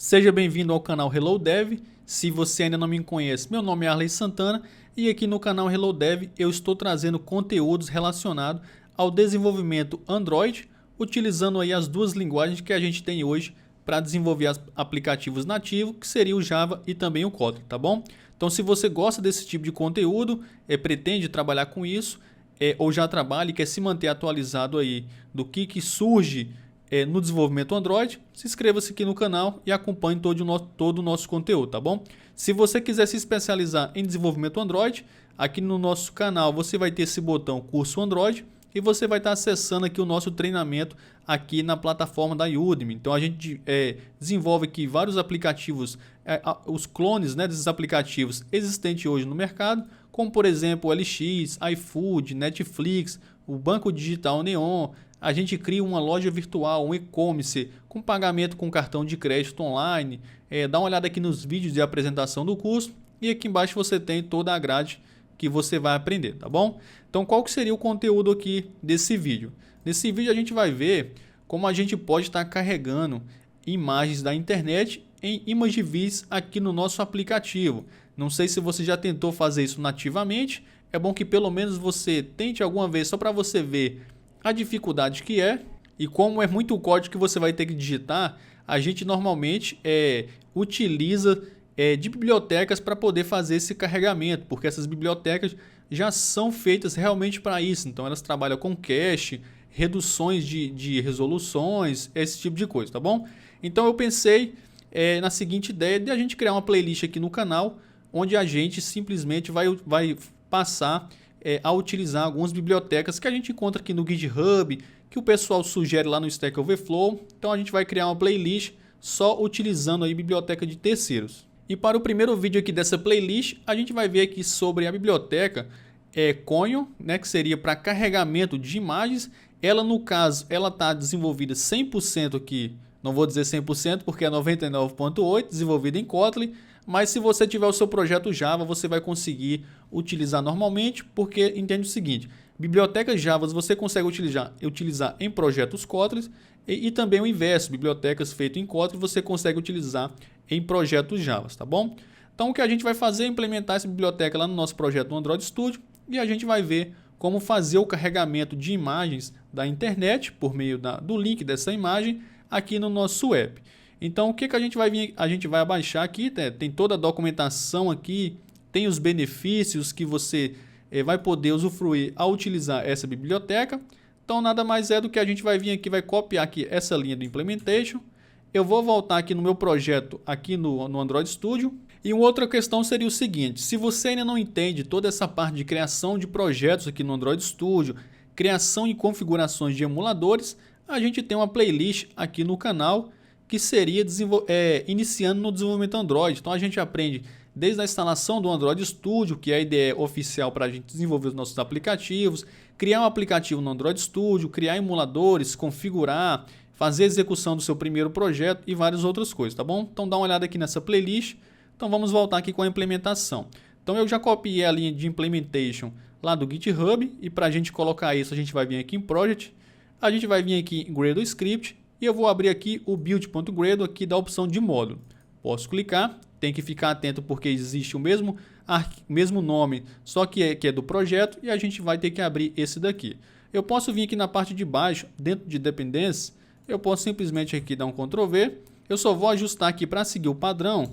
Seja bem-vindo ao canal Hello Dev. Se você ainda não me conhece, meu nome é Arley Santana e aqui no canal Hello Dev eu estou trazendo conteúdos relacionados ao desenvolvimento Android, utilizando aí as duas linguagens que a gente tem hoje para desenvolver aplicativos nativos, que seria o Java e também o Kotlin, tá bom? Então, se você gosta desse tipo de conteúdo, pretende trabalhar com isso, ou já trabalha e quer se manter atualizado aí do que surge no desenvolvimento Android, se inscreva-se aqui no canal e acompanhe todo o nosso conteúdo, tá bom? Se você quiser se especializar em desenvolvimento Android, aqui no nosso canal você vai ter esse botão Curso Android e você vai estar acessando aqui o nosso treinamento aqui na plataforma da Udemy. Então a gente desenvolve aqui vários aplicativos, os clones, né, desses aplicativos existentes hoje no mercado, como por exemplo o LX, iFood, Netflix, o Banco Digital Neon. A gente cria uma loja virtual, um e-commerce com pagamento com cartão de crédito online. Dá uma olhada aqui nos vídeos de apresentação do curso e aqui embaixo você tem toda a grade que você vai aprender, tá bom? Então qual que seria o conteúdo aqui desse vídeo? Nesse vídeo a gente vai ver como a gente pode estar carregando imagens da internet em Imageviz aqui no nosso aplicativo. Não sei se você já tentou fazer isso nativamente, é bom que pelo menos você tente alguma vez só para você ver a dificuldade que é e como é muito código que você vai ter que digitar. A gente normalmente utiliza de bibliotecas para poder fazer esse carregamento, porque essas bibliotecas já são feitas realmente para isso. Então elas trabalham com cache, reduções de resoluções, esse tipo de coisa, tá bom? Então eu pensei na seguinte ideia de a gente criar uma playlist aqui no canal, onde a gente simplesmente vai passar a utilizar algumas bibliotecas que a gente encontra aqui no GitHub, que o pessoal sugere lá no Stack Overflow. Então a gente vai criar uma playlist só utilizando aí biblioteca de terceiros. E para o primeiro vídeo aqui dessa playlist, a gente vai ver aqui sobre a biblioteca Conio, né, que seria para carregamento de imagens. Ela, no caso, ela está desenvolvida 100% aqui, não vou dizer 100% porque é 99.8%, desenvolvida em Kotlin. Mas se você tiver o seu projeto Java, você vai conseguir utilizar normalmente, porque entende o seguinte: bibliotecas Java você consegue utilizar em projetos Kotlin e também o inverso, bibliotecas feitas em Kotlin você consegue utilizar em projetos Java, tá bom? Então o que a gente vai fazer é implementar essa biblioteca lá no nosso projeto no Android Studio e a gente vai ver como fazer o carregamento de imagens da internet por meio do link dessa imagem aqui no nosso app. Então o que a gente vai vir? A gente vai abaixar aqui, tem toda a documentação aqui, tem os benefícios que você vai poder usufruir ao utilizar essa biblioteca. Então nada mais é do que a gente vai vir aqui, vai copiar aqui essa linha do implementation. Eu vou voltar aqui no meu projeto aqui no Android Studio. E uma outra questão seria o seguinte: se você ainda não entende toda essa parte de criação de projetos aqui no Android Studio, criação e configurações de emuladores, a gente tem uma playlist aqui no canal que seria iniciando no desenvolvimento Android. Então a gente aprende desde a instalação do Android Studio, que é a ideia oficial para a gente desenvolver os nossos aplicativos, criar um aplicativo no Android Studio, criar emuladores, configurar, fazer a execução do seu primeiro projeto e várias outras coisas, tá bom? Então dá uma olhada aqui nessa playlist. Então vamos voltar aqui com a implementação. Então eu já copiei a linha de implementation lá do GitHub e para a gente colocar isso a gente vai vir aqui em Project, a gente vai vir aqui em Gradle Script e eu vou abrir aqui o build.gradle aqui da opção de módulo. Posso clicar, tem que ficar atento porque existe o mesmo nome, só que é do projeto e a gente vai ter que abrir esse daqui. Eu posso vir aqui na parte de baixo, dentro de dependências, eu posso simplesmente aqui dar um Ctrl V, eu só vou ajustar aqui para seguir o padrão,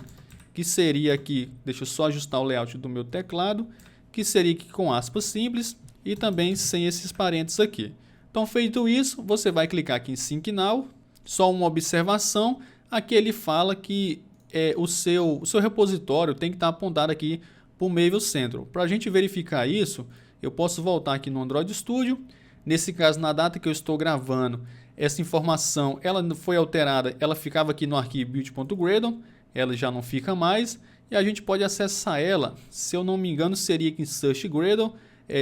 que seria aqui, deixa eu só ajustar o layout do meu teclado, que seria aqui com aspas simples e também sem esses parênteses aqui. Então feito isso, você vai clicar aqui em Sync Now. Só uma observação, aqui ele fala que o seu repositório tem que estar apontado aqui para o Maven Central. Para a gente verificar isso, eu posso voltar aqui no Android Studio. Nesse caso, na data que eu estou gravando, essa informação ela foi alterada, ela ficava aqui no arquivo build.gradle, ela já não fica mais. E a gente pode acessar ela, se eu não me engano, seria aqui em Search Gradle,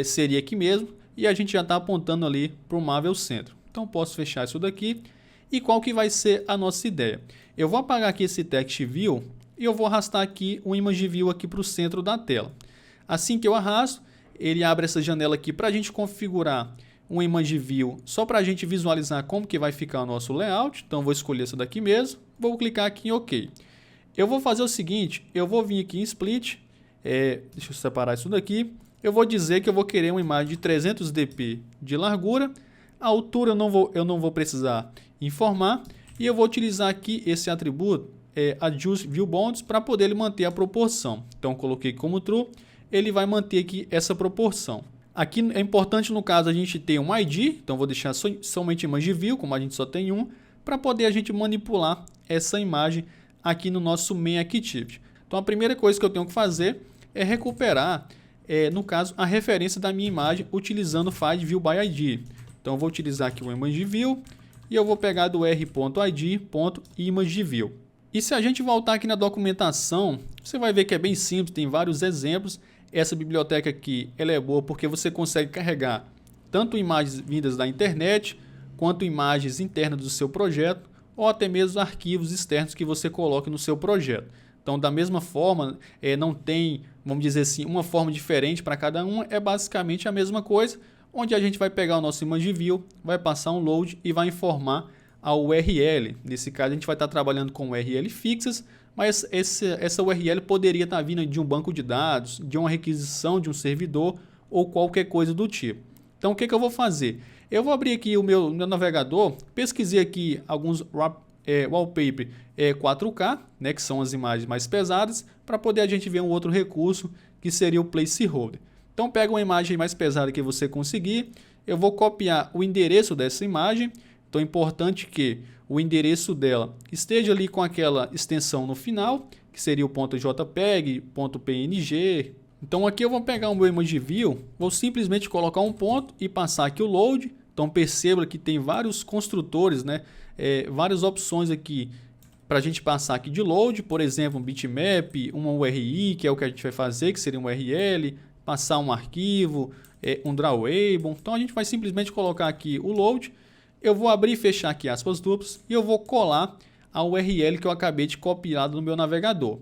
seria aqui mesmo. E a gente já está apontando ali para o Maven Central. Então posso fechar isso daqui. E qual que vai ser a nossa ideia? Eu vou apagar aqui esse Text View e eu vou arrastar aqui o Image View aqui para o centro da tela. Assim que eu arrasto, ele abre essa janela aqui para a gente configurar um image view só para a gente visualizar como que vai ficar o nosso layout. Então vou escolher essa daqui mesmo, vou clicar aqui em OK. Eu vou fazer o seguinte, eu vou vir aqui em Split, deixa eu separar isso daqui. Eu vou dizer que eu vou querer uma imagem de 300 dp de largura. A altura eu não vou precisar informar. E eu vou utilizar aqui esse atributo, Adjust View Bounds, para poder ele manter a proporção. Então coloquei como True, ele vai manter aqui essa proporção. Aqui é importante no caso a gente ter um ID, então vou deixar somente Image View, como a gente só tem um, para poder a gente manipular essa imagem aqui no nosso Main Activity. Então a primeira coisa que eu tenho que fazer é recuperar, no caso, a referência da minha imagem utilizando o Find View by ID. Então eu vou utilizar aqui o Image View e eu vou pegar do r.id.imageview. E se a gente voltar aqui na documentação, você vai ver que é bem simples, tem vários exemplos. Essa biblioteca aqui ela é boa porque você consegue carregar tanto imagens vindas da internet, quanto imagens internas do seu projeto, ou até mesmo arquivos externos que você coloque no seu projeto. Então, da mesma forma, não tem, vamos dizer assim, uma forma diferente para cada um, é basicamente a mesma coisa, onde a gente vai pegar o nosso Image View, vai passar um load e vai informar a URL. Nesse caso, a gente vai estar trabalhando com URL fixas, mas essa URL poderia estar vindo de um banco de dados, de uma requisição de um servidor ou qualquer coisa do tipo. Então, o que eu vou fazer? Eu vou abrir aqui o meu navegador, pesquisei aqui alguns wallpaper 4K, né, que são as imagens mais pesadas, para poder a gente ver um outro recurso que seria o placeholder. Então pega uma imagem mais pesada que você conseguir, eu vou copiar o endereço dessa imagem. Então é importante que o endereço dela esteja ali com aquela extensão no final, que seria o .jpeg, .png. Então aqui eu vou pegar o meu Image View, vou simplesmente colocar um ponto e passar aqui o load. Então perceba que tem vários construtores, né? Várias opções aqui para a gente passar aqui de load, por exemplo, um bitmap, uma URI, que é o que a gente vai fazer, que seria um URL, passar um arquivo, um drawable. Então a gente vai simplesmente colocar aqui o load, eu vou abrir e fechar aqui aspas duplas e eu vou colar a URL que eu acabei de copiar no meu navegador.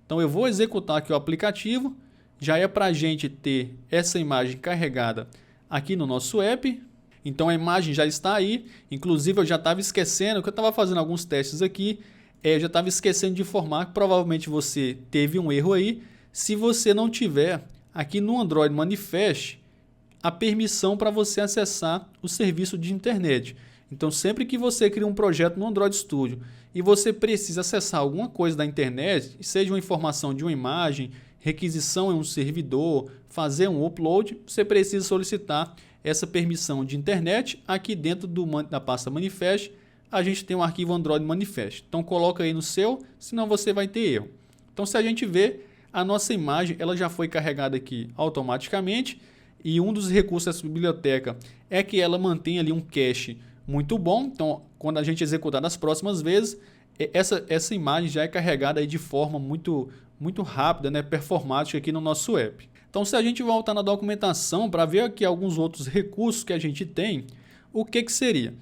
Então eu vou executar aqui o aplicativo, já é para a gente ter essa imagem carregada aqui no nosso app. Então a imagem já está aí, inclusive eu já estava esquecendo, que eu estava fazendo alguns testes aqui, eu já estava esquecendo de informar que provavelmente você teve um erro aí, se você não tiver aqui no Android Manifest a permissão para você acessar o serviço de internet. Então sempre que você cria um projeto no Android Studio e você precisa acessar alguma coisa da internet, seja uma informação de uma imagem, requisição em um servidor, fazer um upload, você precisa solicitar essa permissão de internet. Aqui dentro da pasta Manifest, a gente tem um arquivo Android Manifest. Então coloca aí no seu, senão você vai ter erro. Então se a gente vê, a nossa imagem ela já foi carregada aqui automaticamente. E um dos recursos dessa biblioteca é que ela mantém ali um cache muito bom. Então quando a gente executar nas próximas vezes, essa imagem já é carregada aí de forma muito rápida, né, performática aqui no nosso app. Então se a gente voltar na documentação para ver aqui alguns outros recursos que a gente tem, o que seria?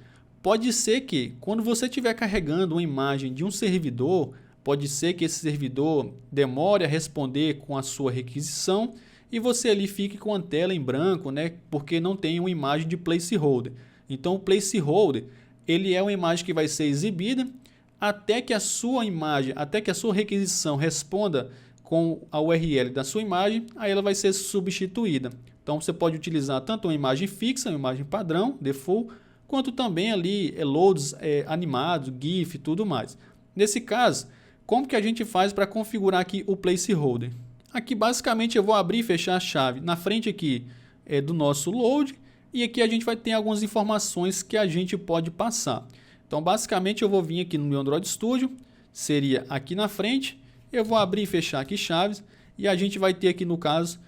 Pode ser que quando você estiver carregando uma imagem de um servidor, pode ser que esse servidor demore a responder com a sua requisição e você ali fique com a tela em branco, né, porque não tem uma imagem de placeholder. Então o placeholder ele é uma imagem que vai ser exibida até que a sua imagem, até que a sua requisição responda com a URL da sua imagem, aí ela vai ser substituída. Então você pode utilizar tanto uma imagem fixa, uma imagem padrão, default, quanto também ali loads animados, GIF e tudo mais. Nesse caso, como que a gente faz para configurar aqui o placeholder? Aqui basicamente eu vou abrir e fechar a chave na frente aqui do nosso load e aqui a gente vai ter algumas informações que a gente pode passar. Então basicamente eu vou vir aqui no meu Android Studio, seria aqui na frente, eu vou abrir e fechar aqui chaves e a gente vai ter aqui no caso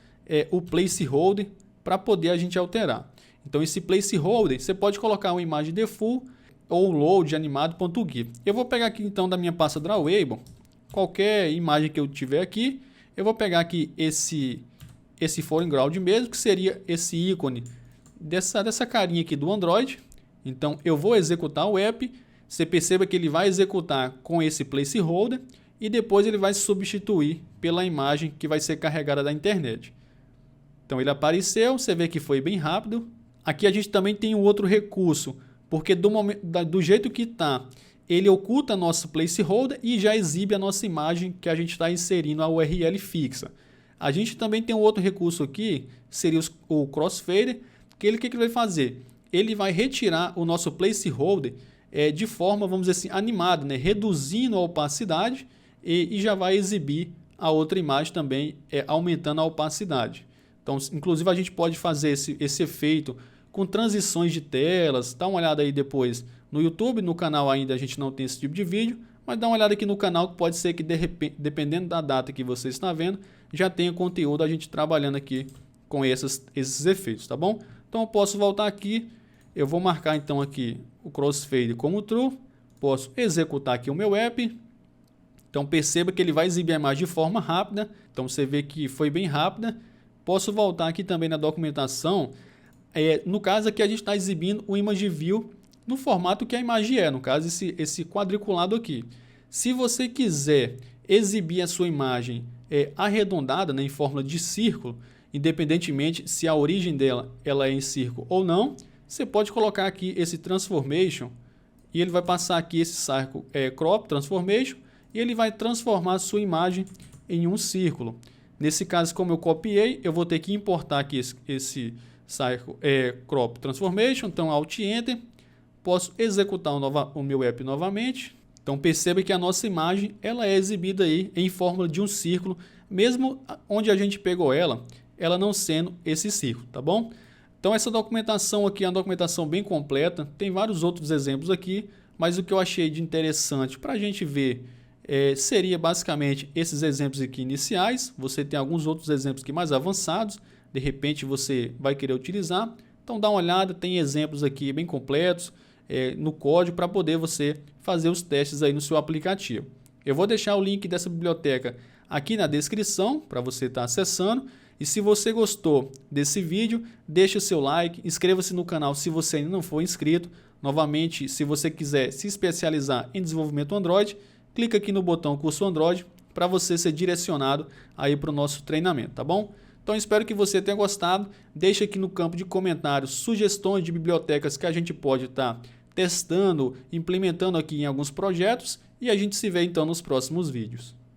o placeholder para poder a gente alterar. Então esse placeholder você pode colocar uma imagem default ou load animado.gif. Eu vou pegar aqui então da minha pasta drawable, qualquer imagem que eu tiver aqui, eu vou pegar aqui esse foreground mesmo, que seria esse ícone dessa carinha aqui do Android. Então eu vou executar o app, você perceba que ele vai executar com esse placeholder e depois ele vai substituir pela imagem que vai ser carregada da internet. Então ele apareceu, você vê que foi bem rápido, Aqui a gente também tem um outro recurso, porque do jeito que está, ele oculta nosso placeholder e já exibe a nossa imagem que a gente está inserindo a URL fixa. A gente também tem um outro recurso aqui, seria o crossfader, que ele vai fazer? Ele vai retirar o nosso placeholder de forma, vamos dizer assim, animada, né? Reduzindo a opacidade e já vai exibir a outra imagem também, aumentando a opacidade. Então, inclusive, a gente pode fazer esse efeito com transições de telas. Dá uma olhada aí depois no YouTube. No canal ainda a gente não tem esse tipo de vídeo, mas dá uma olhada aqui no canal, que pode ser que, dependendo da data que você está vendo, já tenha conteúdo a gente trabalhando aqui com esses efeitos, tá bom? Então eu posso voltar aqui, eu vou marcar então aqui o crossfade como true, posso executar aqui o meu app. Então perceba que ele vai exibir a imagem de forma rápida, então você vê que foi bem rápida. Posso voltar aqui também na documentação, no caso aqui a gente está exibindo o image view no formato que a imagem no caso esse quadriculado aqui. Se você quiser exibir a sua imagem arredondada, né, em forma de círculo, independentemente se a origem dela ela é em círculo ou não, você pode colocar aqui esse transformation e ele vai passar aqui esse círculo crop transformation e ele vai transformar a sua imagem em um círculo. Nesse caso, como eu copiei, eu vou ter que importar aqui esse círculo crop transformation, então Alt Enter, posso executar o meu app novamente. Então perceba que a nossa imagem ela é exibida aí em forma de um círculo, mesmo onde a gente pegou ela não sendo esse círculo, tá bom? Então essa documentação aqui é uma documentação bem completa, tem vários outros exemplos aqui, mas o que eu achei de interessante para a gente ver seria basicamente esses exemplos aqui iniciais. Você tem alguns outros exemplos aqui mais avançados, de repente você vai querer utilizar, então dá uma olhada, tem exemplos aqui bem completos no código para poder você fazer os testes aí no seu aplicativo. Eu vou deixar o link dessa biblioteca aqui na descrição para você estar acessando. E se você gostou desse vídeo, deixe o seu like, inscreva-se no canal se você ainda não for inscrito. Novamente, se você quiser se especializar em desenvolvimento Android, clica aqui no botão Curso Android para você ser direcionado aí para o nosso treinamento, tá bom? Então espero que você tenha gostado. Deixe aqui no campo de comentários sugestões de bibliotecas que a gente pode estar testando, implementando aqui em alguns projetos e a gente se vê então nos próximos vídeos.